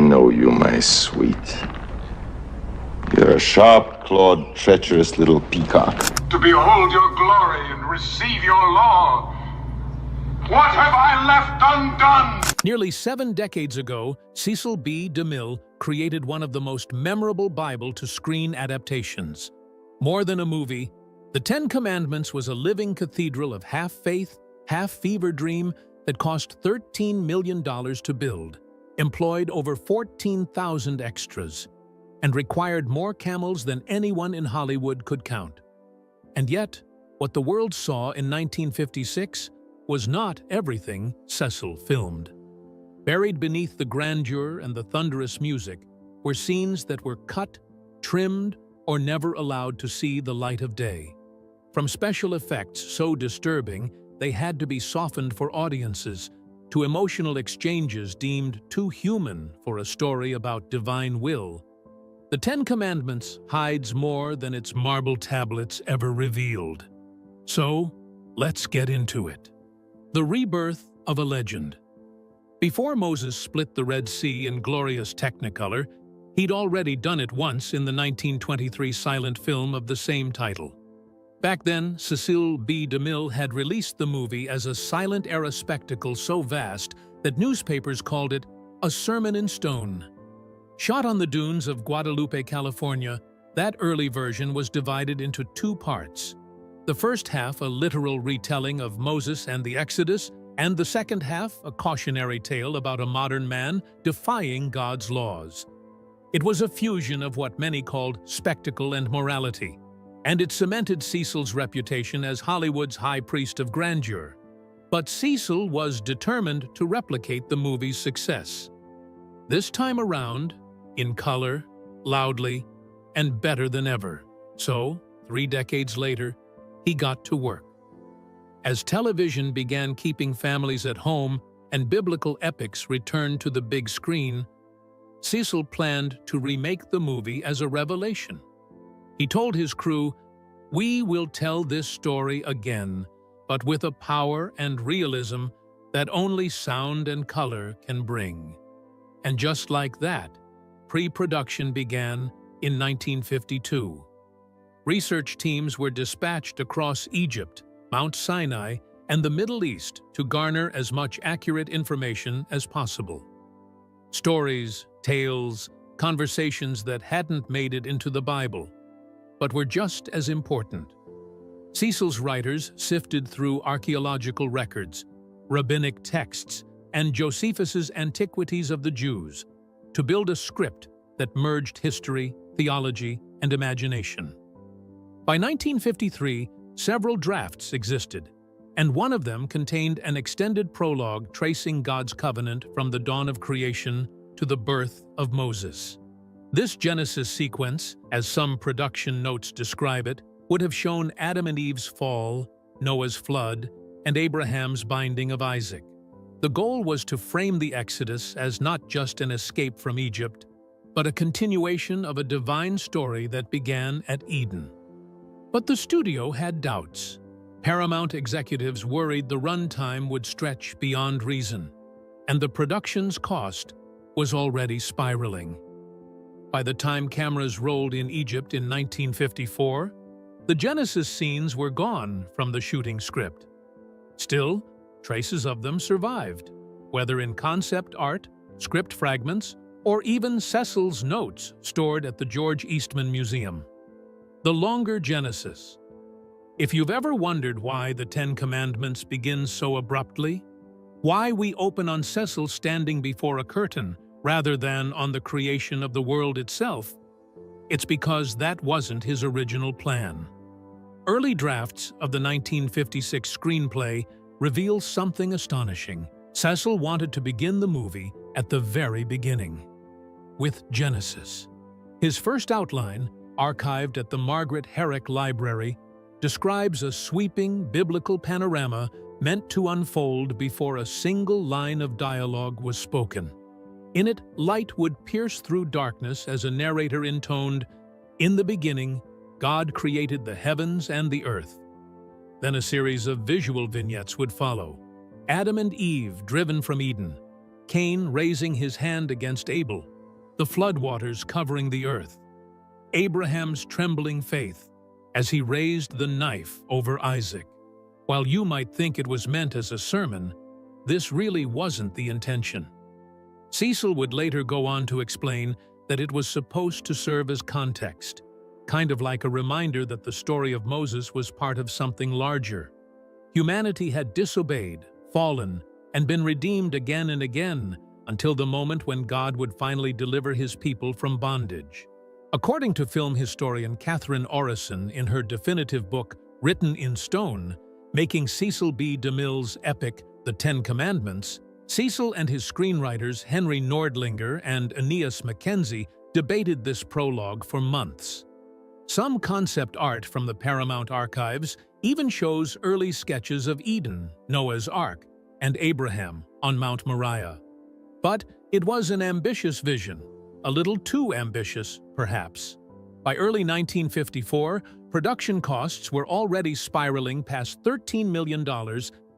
know you, my sweet. You're a sharp-clawed, treacherous little peacock. To behold your glory and receive your law. What have I left undone? Nearly 7 decades ago, Cecil B. DeMille created one of the most memorable Bible-to-screen adaptations. More than a movie, The Ten Commandments was a living cathedral of half-faith, half-fever dream that cost $13 million to build, employed over 14,000 extras, and required more camels than anyone in Hollywood could count. And yet, what the world saw in 1956 was not everything Cecil filmed. Buried beneath the grandeur and the thunderous music were scenes that were cut, trimmed, or never allowed to see the light of day. From special effects so disturbing they had to be softened for audiences, to emotional exchanges deemed too human for a story about divine will, The Ten Commandments hides more than its marble tablets ever revealed. So, let's get into it. The rebirth of a legend. Before Moses split the Red Sea in glorious Technicolor, he'd already done it once in the 1923 silent film of the same title. Back then, Cecil B. DeMille had released the movie as a silent-era spectacle so vast that newspapers called it a sermon in stone. Shot on the dunes of Guadalupe, California, that early version was divided into 2 parts. The first half, a literal retelling of Moses and the Exodus, and the second half, a cautionary tale about a modern man defying God's laws. It was a fusion of what many called spectacle and morality, and it cemented Cecil's reputation as Hollywood's high priest of grandeur. But Cecil was determined to replicate the movie's success. This time around, in color, loudly, and better than ever. So, 3 decades later, he got to work. As television began keeping families at home and biblical epics returned to the big screen, Cecil planned to remake the movie as a revelation. He told his crew, "We will tell this story again, but with a power and realism that only sound and color can bring." And just like that, pre-production began in 1952. Research teams were dispatched across Egypt, Mount Sinai, and the Middle East to garner as much accurate information as possible. Stories, tales, conversations that hadn't made it into the Bible, but were just as important. Cecil's writers sifted through archaeological records, rabbinic texts, and Josephus's Antiquities of the Jews to build a script that merged history, theology, and imagination. By 1953, several drafts existed, and one of them contained an extended prologue tracing God's covenant from the dawn of creation to the birth of Moses. This Genesis sequence, as some production notes describe it, would have shown Adam and Eve's fall, Noah's flood, and Abraham's binding of Isaac. The goal was to frame the Exodus as not just an escape from Egypt, but a continuation of a divine story that began at Eden. But the studio had doubts. Paramount executives worried the runtime would stretch beyond reason, and the production's cost was already spiraling. By the time cameras rolled in Egypt in 1954, the Genesis scenes were gone from the shooting script. Still, traces of them survived, whether in concept art, script fragments, or even Cecil's notes stored at the George Eastman Museum. The longer Genesis. If you've ever wondered why the Ten Commandments begin so abruptly, why we open on Cecil standing before a curtain rather than on the creation of the world itself, it's because that wasn't his original plan. Early drafts of the 1956 screenplay reveal something astonishing. Cecil wanted to begin the movie at the very beginning, with Genesis. His first outline, archived at the Margaret Herrick Library, describes a sweeping biblical panorama meant to unfold before a single line of dialogue was spoken. In it, light would pierce through darkness as a narrator intoned, "In the beginning, God created the heavens and the earth." Then a series of visual vignettes would follow. Adam and Eve driven from Eden, Cain raising his hand against Abel, the floodwaters covering the earth, Abraham's trembling faith as he raised the knife over Isaac. While you might think it was meant as a sermon, this really wasn't the intention. Cecil would later go on to explain that it was supposed to serve as context, kind of like a reminder that the story of Moses was part of something larger. Humanity had disobeyed, fallen, and been redeemed again and again until the moment when God would finally deliver his people from bondage. According to film historian Catherine Orison in her definitive book, Written in Stone, making Cecil B. DeMille's epic, The Ten Commandments, Cecil and his screenwriters Henry Nordlinger and Aeneas Mackenzie debated this prologue for months. Some concept art from the Paramount archives even shows early sketches of Eden, Noah's Ark, and Abraham on Mount Moriah. But it was an ambitious vision, a little too ambitious, perhaps. By early 1954, production costs were already spiraling past $13 million,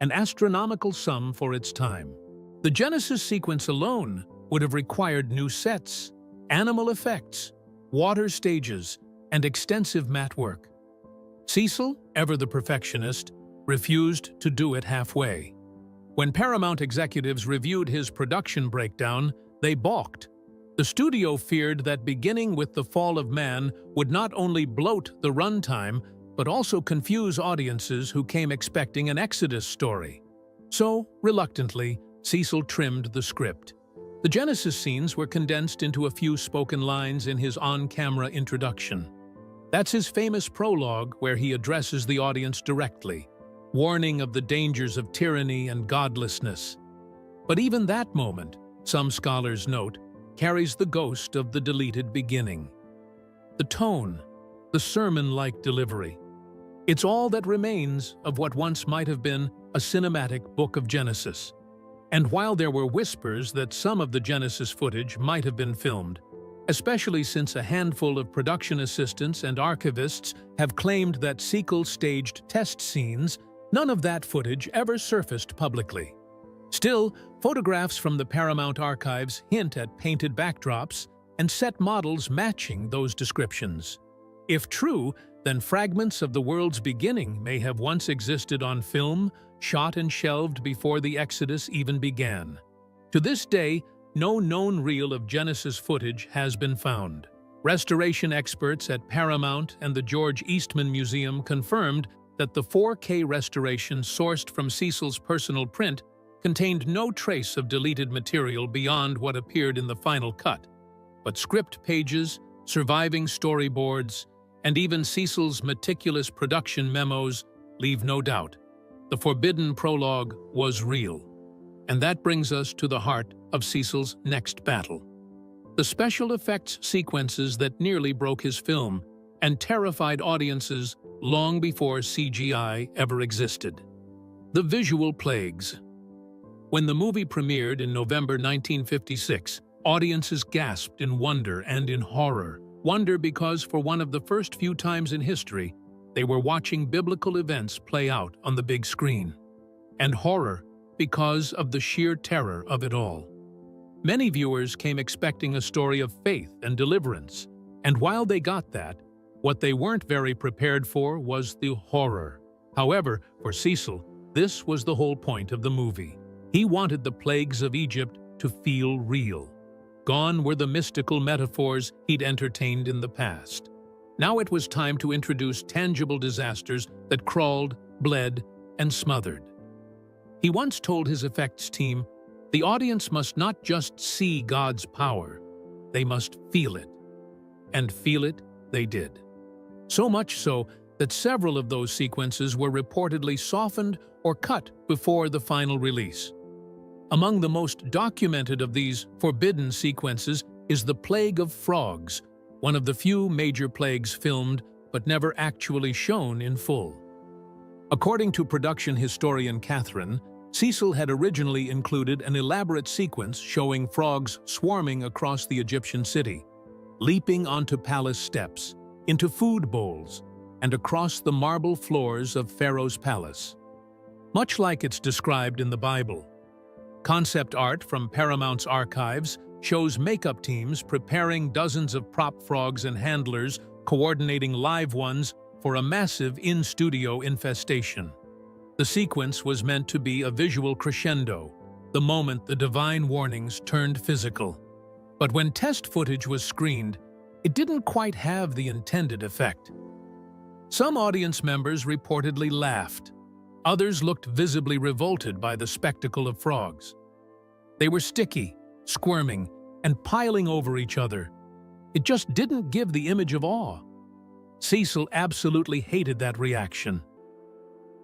an astronomical sum for its time. The Genesis sequence alone would have required new sets, animal effects, water stages, and extensive mat work. Cecil, ever the perfectionist, refused to do it halfway. When Paramount executives reviewed his production breakdown, they balked. The studio feared that beginning with the fall of man would not only bloat the runtime, but also confuse audiences who came expecting an Exodus story. So, reluctantly, Cecil trimmed the script. The Genesis scenes were condensed into a few spoken lines in his on-camera introduction. That's his famous prologue where he addresses the audience directly, warning of the dangers of tyranny and godlessness. But even that moment, some scholars note, carries the ghost of the deleted beginning. The tone, the sermon-like delivery. It's all that remains of what once might have been a cinematic book of Genesis. And while there were whispers that some of the Genesis footage might have been filmed, especially since a handful of production assistants and archivists have claimed that Cecil staged test scenes, none of that footage ever surfaced publicly. Still, photographs from the Paramount archives hint at painted backdrops and set models matching those descriptions. If true, then fragments of the world's beginning may have once existed on film, shot and shelved before the Exodus even began. To this day, no known reel of Genesis footage has been found. Restoration experts at Paramount and the George Eastman Museum confirmed that the 4K restoration sourced from Cecil's personal print contained no trace of deleted material beyond what appeared in the final cut. But script pages, surviving storyboards, and even Cecil's meticulous production memos leave no doubt. The forbidden prologue was real. And that brings us to the heart of Cecil's next battle. The special effects sequences that nearly broke his film and terrified audiences long before CGI ever existed. The visual plagues. When the movie premiered in November 1956, audiences gasped in wonder and in horror. Wonder because for one of the first few times in history, they were watching biblical events play out on the big screen. And horror because of the sheer terror of it all. Many viewers came expecting a story of faith and deliverance, and while they got that, what they weren't very prepared for was the horror. However, for Cecil, this was the whole point of the movie. He wanted the plagues of Egypt to feel real. Gone were the mystical metaphors he'd entertained in the past. Now it was time to introduce tangible disasters that crawled, bled, and smothered. He once told his effects team, the audience must not just see God's power, they must feel it. And feel it they did. So much so that several of those sequences were reportedly softened or cut before the final release. Among the most documented of these forbidden sequences is the Plague of Frogs, one of the few major plagues filmed but never actually shown in full. According to production historian Catherine, Cecil had originally included an elaborate sequence showing frogs swarming across the Egyptian city, leaping onto palace steps, into food bowls, and across the marble floors of Pharaoh's palace. Much like it's described in the Bible. Concept art from Paramount's archives shows makeup teams preparing dozens of prop frogs and handlers coordinating live ones for a massive in-studio infestation. The sequence was meant to be a visual crescendo, the moment the divine warnings turned physical. But when test footage was screened, it didn't quite have the intended effect. Some audience members reportedly laughed. Others looked visibly revolted by the spectacle of frogs. They were sticky, squirming, and piling over each other. It just didn't give the image of awe. Cecil absolutely hated that reaction.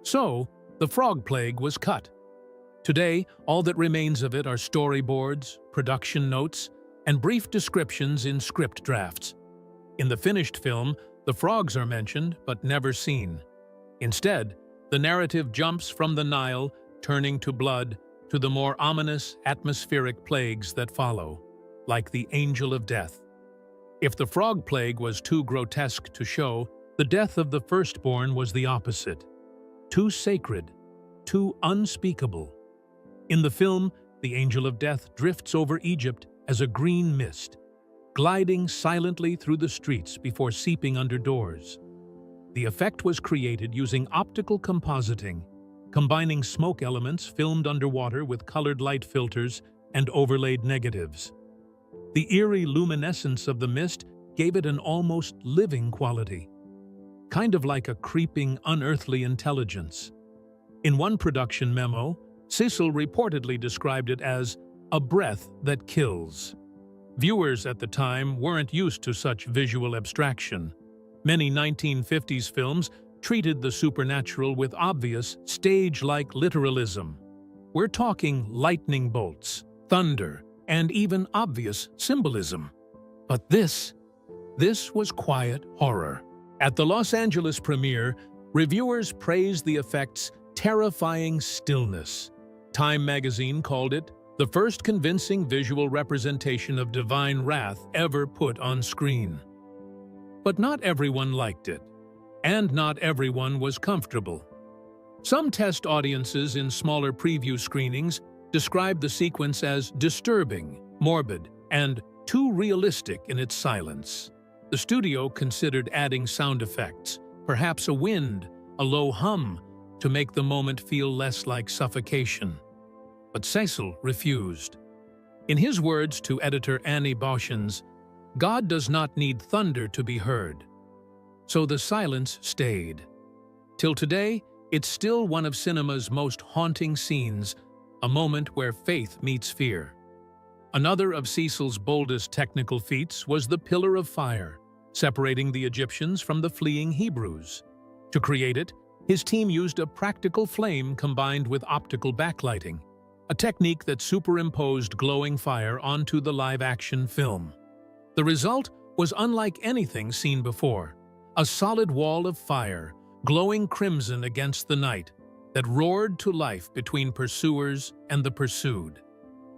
So, the frog plague was cut. Today, all that remains of it are storyboards, production notes, and brief descriptions in script drafts. In the finished film, the frogs are mentioned but never seen. Instead, the narrative jumps from the Nile, turning to blood, to the more ominous atmospheric plagues that follow, like the Angel of Death. If the frog plague was too grotesque to show, the death of the firstborn was the opposite. Too sacred, too unspeakable. In the film, the Angel of Death drifts over Egypt as a green mist, gliding silently through the streets before seeping under doors. The effect was created using optical compositing, combining smoke elements filmed underwater with colored light filters and overlaid negatives. The eerie luminescence of the mist gave it an almost living quality, kind of like a creeping, unearthly intelligence. In one production memo, Cecil reportedly described it as a breath that kills. Viewers at the time weren't used to such visual abstraction. Many 1950s films treated the supernatural with obvious, stage-like literalism. We're talking lightning bolts, thunder, and even obvious symbolism. But this was quiet horror. At the Los Angeles premiere, reviewers praised the effect's terrifying stillness. Time magazine called it the first convincing visual representation of divine wrath ever put on screen. But not everyone liked it, and not everyone was comfortable. Some test audiences in smaller preview screenings described the sequence as disturbing, morbid, and too realistic in its silence. The studio considered adding sound effects, perhaps a wind, a low hum, to make the moment feel less like suffocation. But Cecil refused. In his words to editor Annie Boschens, "God does not need thunder to be heard." So the silence stayed. Till today, it's still one of cinema's most haunting scenes, a moment where faith meets fear. Another of Cecil's boldest technical feats was the pillar of fire, separating the Egyptians from the fleeing Hebrews. To create it, his team used a practical flame combined with optical backlighting, a technique that superimposed glowing fire onto the live-action film. The result was unlike anything seen before, a solid wall of fire, glowing crimson against the night, that roared to life between pursuers and the pursued.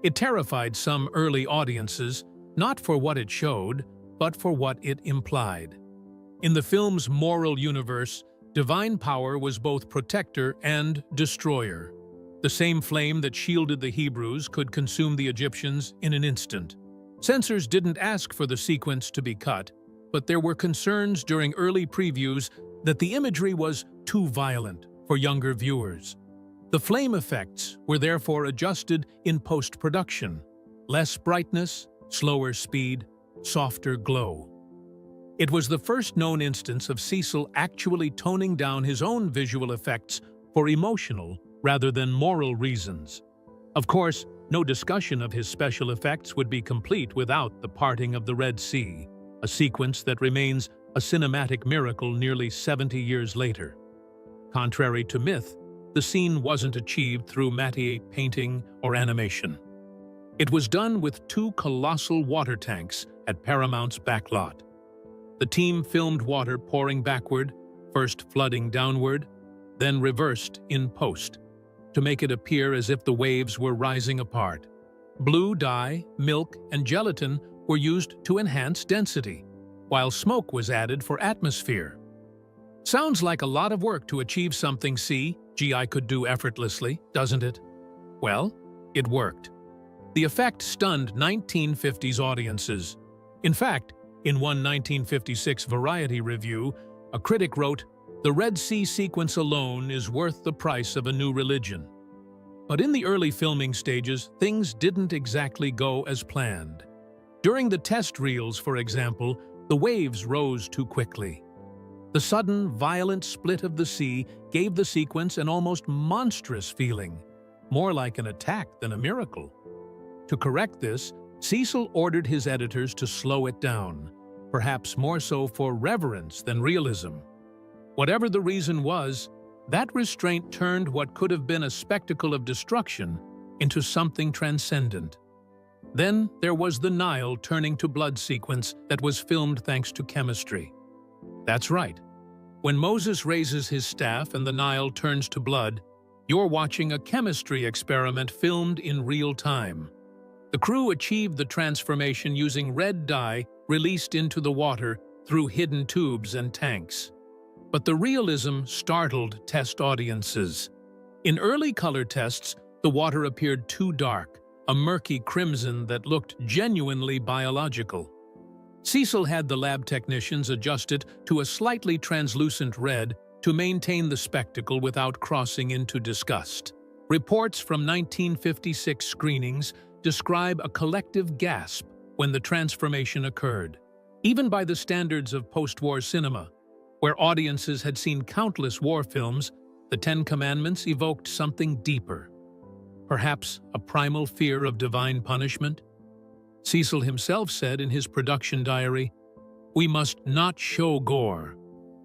It terrified some early audiences, not for what it showed, but for what it implied. In the film's moral universe, divine power was both protector and destroyer. The same flame that shielded the Hebrews could consume the Egyptians in an instant. Censors didn't ask for the sequence to be cut, but there were concerns during early previews that the imagery was too violent for younger viewers. The flame effects were therefore adjusted in post-production. Less brightness, slower speed, softer glow. It was the first known instance of Cecil actually toning down his own visual effects for emotional rather than moral reasons. Of course, no discussion of his special effects would be complete without the parting of the Red Sea, a sequence that remains a cinematic miracle nearly 70 years later. Contrary to myth, the scene wasn't achieved through matte painting or animation. It was done with 2 colossal water tanks at Paramount's backlot. The team filmed water pouring backward, first flooding downward, then reversed in post, to make it appear as if the waves were rising apart. Blue dye, milk, and gelatin were used to enhance density, while smoke was added for atmosphere. Sounds like a lot of work to achieve something CGI could do effortlessly, doesn't it? Well, it worked. The effect stunned 1950s audiences. In fact, in one 1956 Variety review, a critic wrote, "The Red Sea sequence alone is worth the price of a new religion." But in the early filming stages, things didn't exactly go as planned. During the test reels, for example, the waves rose too quickly. The sudden, violent split of the sea gave the sequence an almost monstrous feeling, more like an attack than a miracle. To correct this, Cecil ordered his editors to slow it down, perhaps more so for reverence than realism. Whatever the reason was, that restraint turned what could have been a spectacle of destruction into something transcendent. Then there was the Nile turning to blood sequence that was filmed thanks to chemistry. That's right. When Moses raises his staff and the Nile turns to blood, you're watching a chemistry experiment filmed in real time. The crew achieved the transformation using red dye released into the water through hidden tubes and tanks. But the realism startled test audiences. In early color tests, the water appeared too dark, a murky crimson that looked genuinely biological. Cecil had the lab technicians adjust it to a slightly translucent red to maintain the spectacle without crossing into disgust. Reports from 1956 screenings describe a collective gasp when the transformation occurred. Even by the standards of post-war cinema, where audiences had seen countless war films, the Ten Commandments evoked something deeper. Perhaps a primal fear of divine punishment? Cecil himself said in his production diary, "We must not show gore,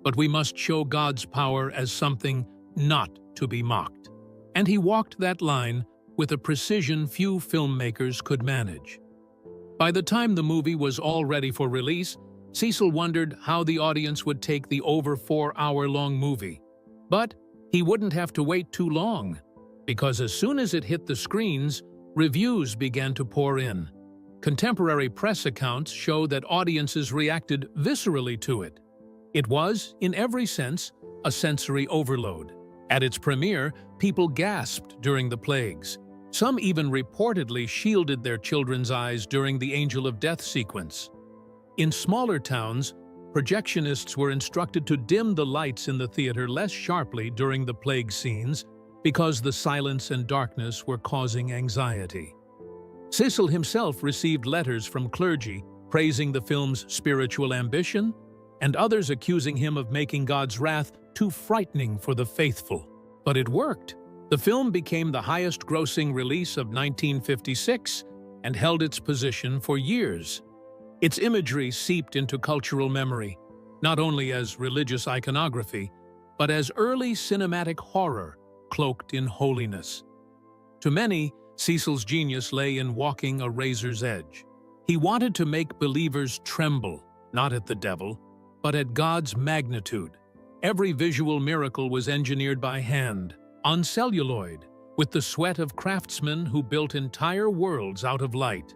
but we must show God's power as something not to be mocked." And he walked that line with a precision few filmmakers could manage. By the time the movie was all ready for release, Cecil wondered how the audience would take the over 4-hour-long movie. But he wouldn't have to wait too long, because as soon as it hit the screens, reviews began to pour in. Contemporary press accounts show that audiences reacted viscerally to it. It was, in every sense, a sensory overload. At its premiere, people gasped during the plagues. Some even reportedly shielded their children's eyes during the Angel of Death sequence. In smaller towns, projectionists were instructed to dim the lights in the theater less sharply during the plague scenes because the silence and darkness were causing anxiety. Cecil himself received letters from clergy praising the film's spiritual ambition, and others accusing him of making God's wrath too frightening for the faithful. But it worked. The film became the highest-grossing release of 1956 and held its position for years. Its imagery seeped into cultural memory, not only as religious iconography, but as early cinematic horror cloaked in holiness. To many, Cecil's genius lay in walking a razor's edge. He wanted to make believers tremble, not at the devil, but at God's magnitude. Every visual miracle was engineered by hand, on celluloid, with the sweat of craftsmen who built entire worlds out of light.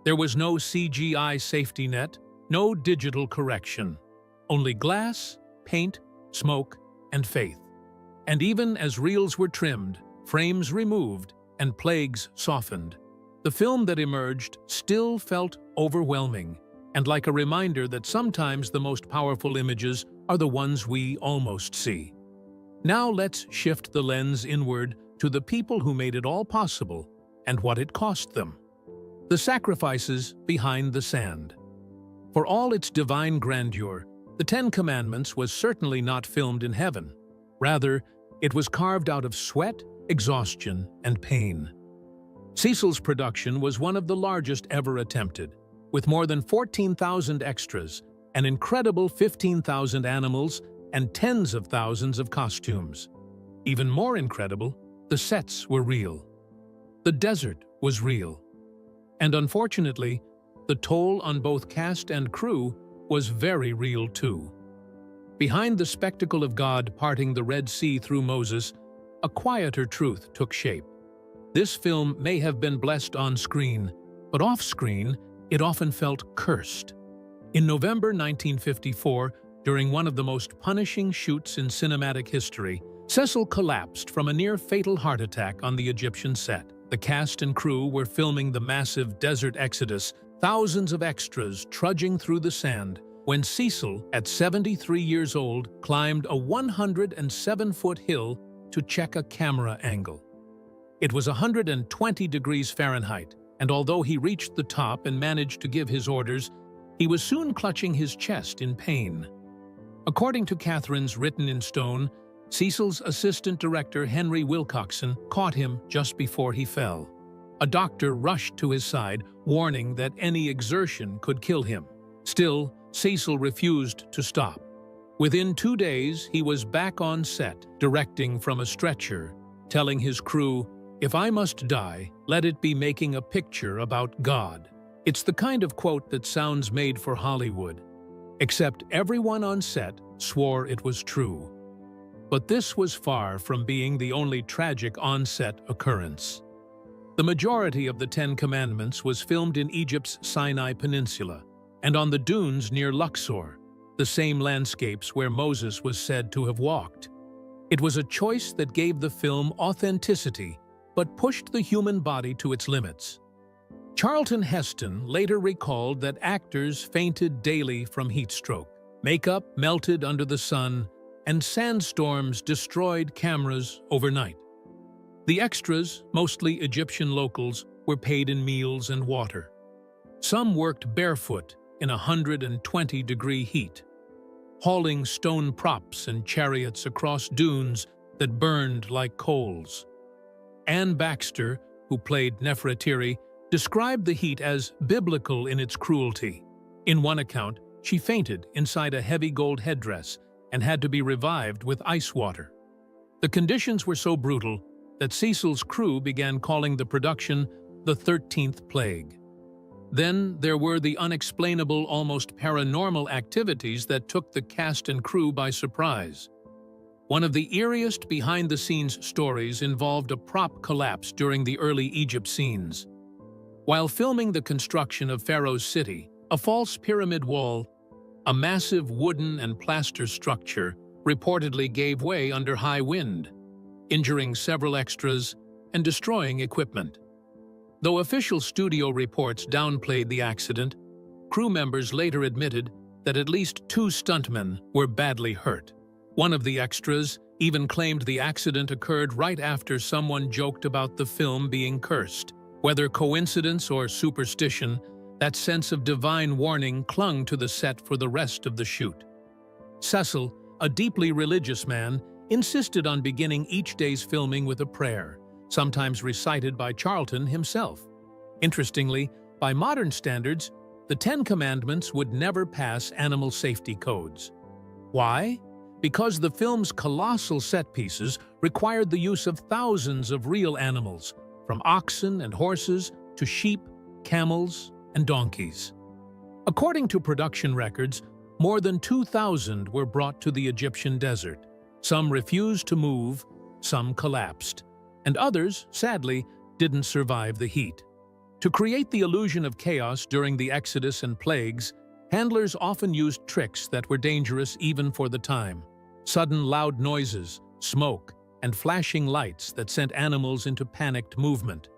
There was no CGI safety net, no digital correction. Only glass, paint, smoke, and faith. And even as reels were trimmed, frames removed, and plagues softened, the film that emerged still felt overwhelming, and like a reminder that sometimes the most powerful images are the ones we almost see. Now let's shift the lens inward to the people who made it all possible and what it cost them. The sacrifices behind the sand. For all its divine grandeur, the Ten Commandments was certainly not filmed in heaven. Rather, it was carved out of sweat, exhaustion, and pain. Cecil's production was one of the largest ever attempted, with more than 14,000 extras, an incredible 15,000 animals, and tens of thousands of costumes. Even more incredible, the sets were real. The desert was real. And unfortunately, the toll on both cast and crew was very real too. Behind the spectacle of God parting the Red Sea through Moses, a quieter truth took shape. This film may have been blessed on screen, but off-screen, it often felt cursed. In November 1954, during one of the most punishing shoots in cinematic history, Cecil collapsed from a near-fatal heart attack on the Egyptian set. The cast and crew were filming the massive desert exodus, thousands of extras trudging through the sand, when Cecil, at 73 years old, climbed a 107-foot hill to check a camera angle. It was 120 degrees Fahrenheit, and although he reached the top and managed to give his orders, he was soon clutching his chest in pain. According to Catherine's written in stone, Cecil's assistant director Henry Wilcoxon caught him just before he fell. A doctor rushed to his side, warning that any exertion could kill him. Still, Cecil refused to stop. Within 2 days, he was back on set, directing from a stretcher, telling his crew, "If I must die, let it be making a picture about God." It's the kind of quote that sounds made for Hollywood, except everyone on set swore it was true. But this was far from being the only tragic on-set occurrence. The majority of the Ten Commandments was filmed in Egypt's Sinai Peninsula and on the dunes near Luxor, the same landscapes where Moses was said to have walked. It was a choice that gave the film authenticity, but pushed the human body to its limits. Charlton Heston later recalled that actors fainted daily from heat stroke. Makeup melted under the sun, and sandstorms destroyed cameras overnight. The extras, mostly Egyptian locals, were paid in meals and water. Some worked barefoot in 120-degree heat, hauling stone props and chariots across dunes that burned like coals. Anne Baxter, who played Nefertiti, described the heat as biblical in its cruelty. In one account, she fainted inside a heavy gold headdress and had to be revived with ice water. The conditions were so brutal that Cecil's crew began calling the production the 13th Plague. Then there were the unexplainable, almost paranormal activities that took the cast and crew by surprise. One of the eeriest behind-the-scenes stories involved a prop collapse during the early Egypt scenes. While filming the construction of Pharaoh's city, a false pyramid wall, a massive wooden and plaster structure, reportedly gave way under high wind, injuring several extras and destroying equipment. Though official studio reports downplayed the accident, crew members later admitted that at least 2 stuntmen were badly hurt. One of the extras even claimed the accident occurred right after someone joked about the film being cursed. Whether coincidence or superstition, that sense of divine warning clung to the set for the rest of the shoot. Cecil, a deeply religious man, insisted on beginning each day's filming with a prayer, sometimes recited by Charlton himself. Interestingly, by modern standards, the Ten Commandments would never pass animal safety codes. Why? Because the film's colossal set pieces required the use of thousands of real animals, from oxen and horses to sheep, camels, and donkeys. According to production records, more than 2,000 were brought to the Egyptian desert. Some refused to move, some collapsed, and others, sadly, didn't survive the heat. To create the illusion of chaos during the Exodus and plagues, handlers often used tricks that were dangerous even for the time. Sudden loud noises, smoke, and flashing lights that sent animals into panicked movement.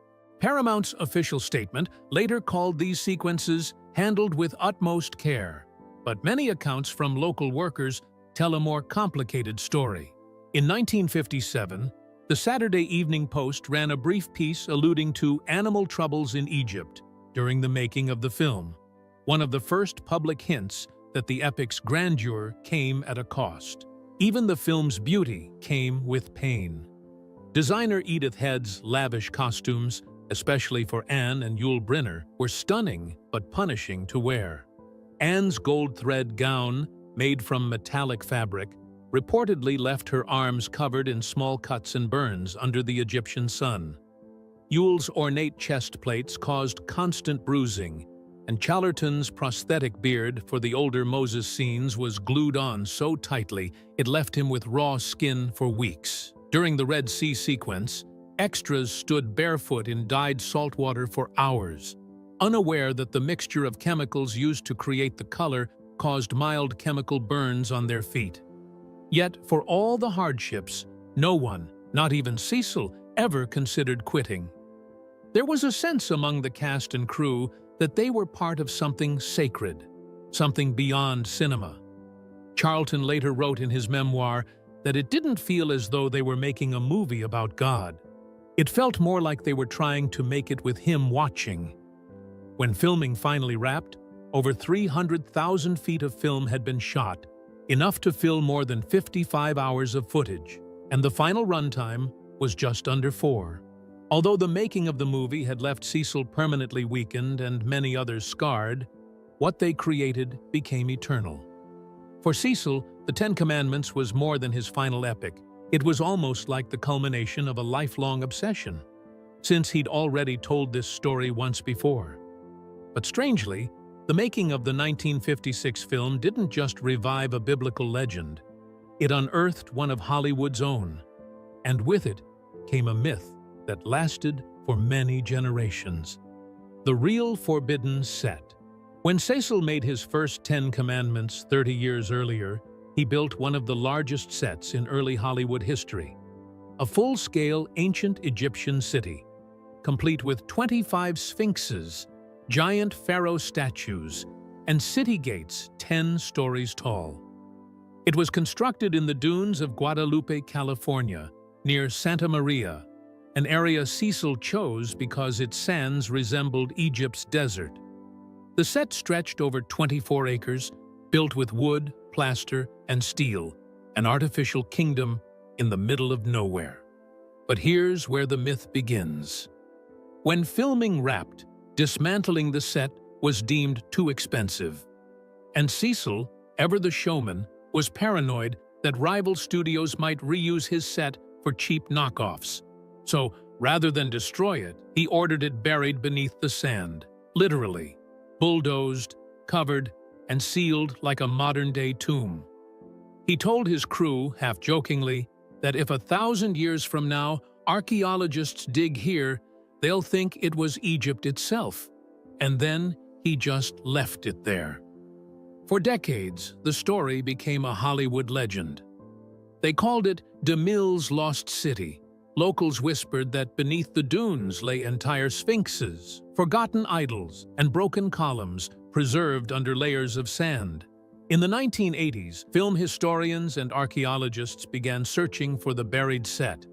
Paramount's official statement later called these sequences handled with utmost care, but many accounts from local workers tell a more complicated story. In 1957, the Saturday Evening Post ran a brief piece alluding to animal troubles in Egypt during the making of the film, one of the first public hints that the epic's grandeur came at a cost. Even the film's beauty came with pain. Designer Edith Head's lavish costumes, especially for Anne and Yul Brynner, were stunning but punishing to wear. Anne's gold thread gown, made from metallic fabric, reportedly left her arms covered in small cuts and burns under the Egyptian sun. Yul's ornate chest plates caused constant bruising, and Challerton's prosthetic beard for the older Moses scenes was glued on so tightly it left him with raw skin for weeks. During the Red Sea sequence, extras stood barefoot in dyed salt water for hours, unaware that the mixture of chemicals used to create the color caused mild chemical burns on their feet. Yet, for all the hardships, no one, not even Cecil, ever considered quitting. There was a sense among the cast and crew that they were part of something sacred, something beyond cinema. Charlton later wrote in his memoir that it didn't feel as though they were making a movie about God. It felt more like they were trying to make it with him watching. When filming finally wrapped, over 300,000 feet of film had been shot, enough to fill more than 55 hours of footage, and the final runtime was just under 4. Although the making of the movie had left Cecil permanently weakened and many others scarred, what they created became eternal. For Cecil, the Ten Commandments was more than his final epic. It was almost like the culmination of a lifelong obsession, since he'd already told this story once before. But strangely, the making of the 1956 film didn't just revive a biblical legend. It unearthed one of Hollywood's own, and with it came a myth that lasted for many generations. The real forbidden set. When Cecil made his first 10 Commandments 30 years earlier, he built one of the largest sets in early Hollywood history. A full-scale ancient Egyptian city, complete with 25 sphinxes, giant pharaoh statues, and city gates 10 stories tall. It was constructed in the dunes of Guadalupe, California, near Santa Maria, an area Cecil chose because its sands resembled Egypt's desert. The set stretched over 24 acres, built with wood, plaster, and steel, an artificial kingdom in the middle of nowhere. But here's where the myth begins. When filming wrapped, dismantling the set was deemed too expensive. And Cecil, ever the showman, was paranoid that rival studios might reuse his set for cheap knockoffs. So, rather than destroy it, he ordered it buried beneath the sand, literally, bulldozed, covered, and sealed like a modern-day tomb. He told his crew, half-jokingly, that if 1,000 years from now archaeologists dig here, they'll think it was Egypt itself. And then he just left it there. For decades, the story became a Hollywood legend. They called it DeMille's Lost City. Locals whispered that beneath the dunes lay entire sphinxes, forgotten idols, and broken columns preserved under layers of sand. In the 1980s, film historians and archaeologists began searching for the buried set,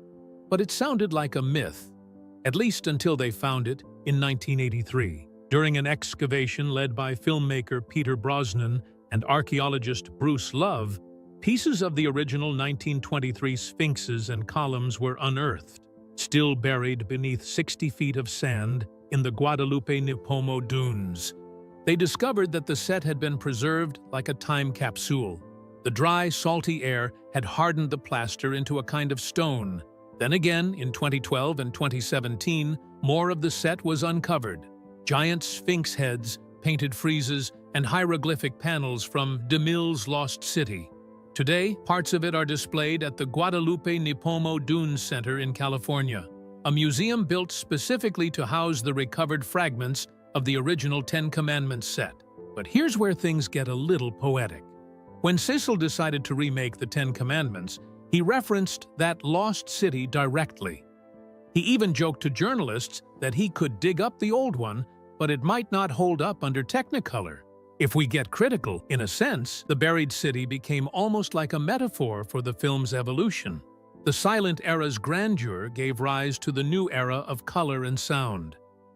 but it sounded like a myth, at least until they found it in 1983. During an excavation led by filmmaker Peter Brosnan and archaeologist Bruce Love, pieces of the original 1923 sphinxes and columns were unearthed, still buried beneath 60 feet of sand in the Guadalupe Nipomo dunes. They discovered that the set had been preserved like a time capsule. The dry, salty air had hardened the plaster into a kind of stone. Then again, in 2012 and 2017, more of the set was uncovered. Giant sphinx heads, painted friezes, and hieroglyphic panels from DeMille's Lost City. Today, parts of it are displayed at the Guadalupe Nipomo Dunes Center in California, a museum built specifically to house the recovered fragments of the original Ten Commandments set. But here's where things get a little poetic. When Cecil decided to remake the Ten Commandments, he referenced that lost city directly. He even joked to journalists that he could dig up the old one, but it might not hold up under Technicolor. If we get critical, in a sense, the buried city became almost like a metaphor for the film's evolution. The silent era's grandeur gave rise to the new era of color and sound.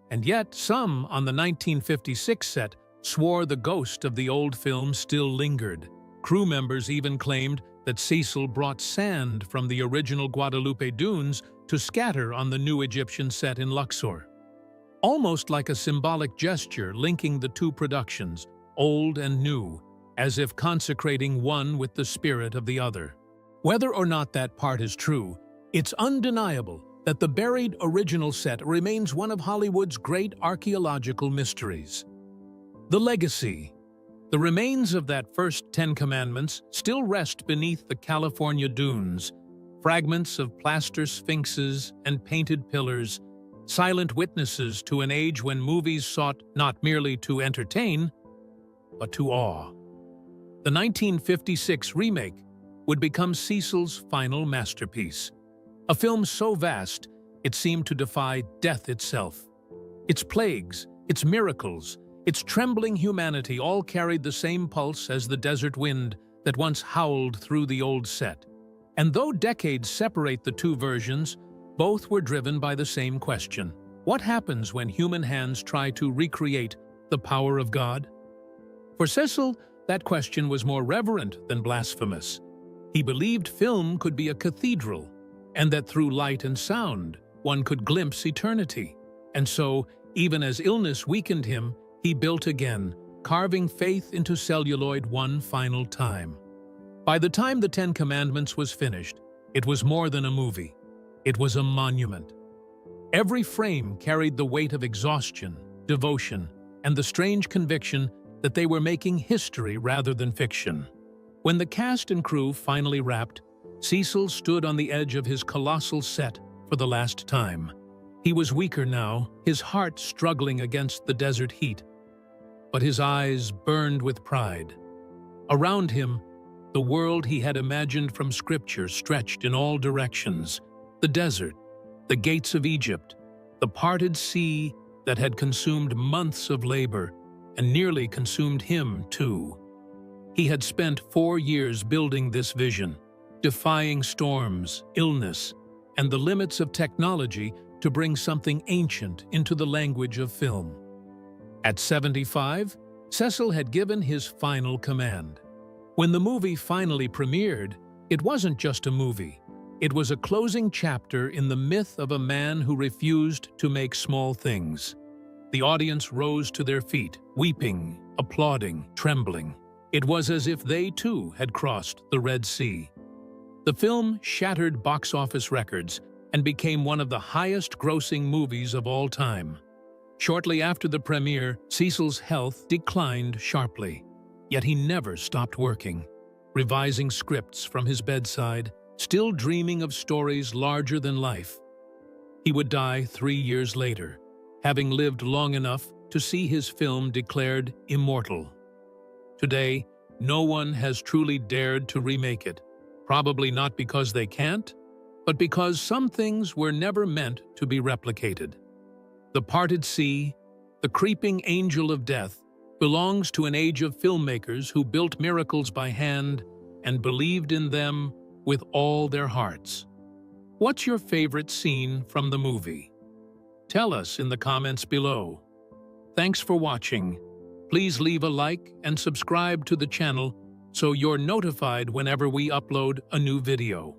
And yet, some on the 1956 set swore the ghost of the old film still lingered. Crew members even claimed that Cecil brought sand from the original Guadalupe dunes to scatter on the new Egyptian set in Luxor. Almost like a symbolic gesture linking the two productions, old and new, as if consecrating one with the spirit of the other. Whether or not that part is true, it's undeniable that the buried original set remains one of Hollywood's great archaeological mysteries. The legacy. The remains of that first 10 Commandments still rest beneath the California dunes, fragments of plaster sphinxes and painted pillars, silent witnesses to an age when movies sought not merely to entertain, but to awe. The 1956 remake would become Cecil's final masterpiece, a film so vast it seemed to defy death itself. Its plagues, its miracles, its trembling humanity all carried the same pulse as the desert wind that once howled through the old set. And though decades separate the two versions, both were driven by the same question. What happens when human hands try to recreate the power of God? For Cecil, that question was more reverent than blasphemous. He believed film could be a cathedral, and that through light and sound, one could glimpse eternity. And so, even as illness weakened him, he built again, carving faith into celluloid one final time. By the time the Ten Commandments was finished, it was more than a movie. It was a monument. Every frame carried the weight of exhaustion, devotion, and the strange conviction that they were making history rather than fiction. When the cast and crew finally wrapped, Cecil stood on the edge of his colossal set for the last time. He was weaker now, his heart struggling against the desert heat, but his eyes burned with pride. Around him, the world he had imagined from Scripture stretched in all directions. The desert, the gates of Egypt, the parted sea that had consumed months of labor and nearly consumed him too. He had spent 4 years building this vision, defying storms, illness, and the limits of technology to bring something ancient into the language of film. At 75, Cecil had given his final command. When the movie finally premiered, it wasn't just a movie. It was a closing chapter in the myth of a man who refused to make small things. The audience rose to their feet, weeping, applauding, trembling. It was as if they too had crossed the Red Sea. The film shattered box office records and became one of the highest-grossing movies of all time. Shortly after the premiere, Cecil's health declined sharply, yet he never stopped working, revising scripts from his bedside, still dreaming of stories larger than life. He would die 3 years later, having lived long enough to see his film declared immortal. Today, no one has truly dared to remake it, probably not because they can't, but because some things were never meant to be replicated. The parted sea, the creeping angel of death, belongs to an age of filmmakers who built miracles by hand and believed in them with all their hearts. What's your favorite scene from the movie? Tell us in the comments below. Thanks for watching. Please leave a like and subscribe to the channel so you're notified whenever we upload a new video.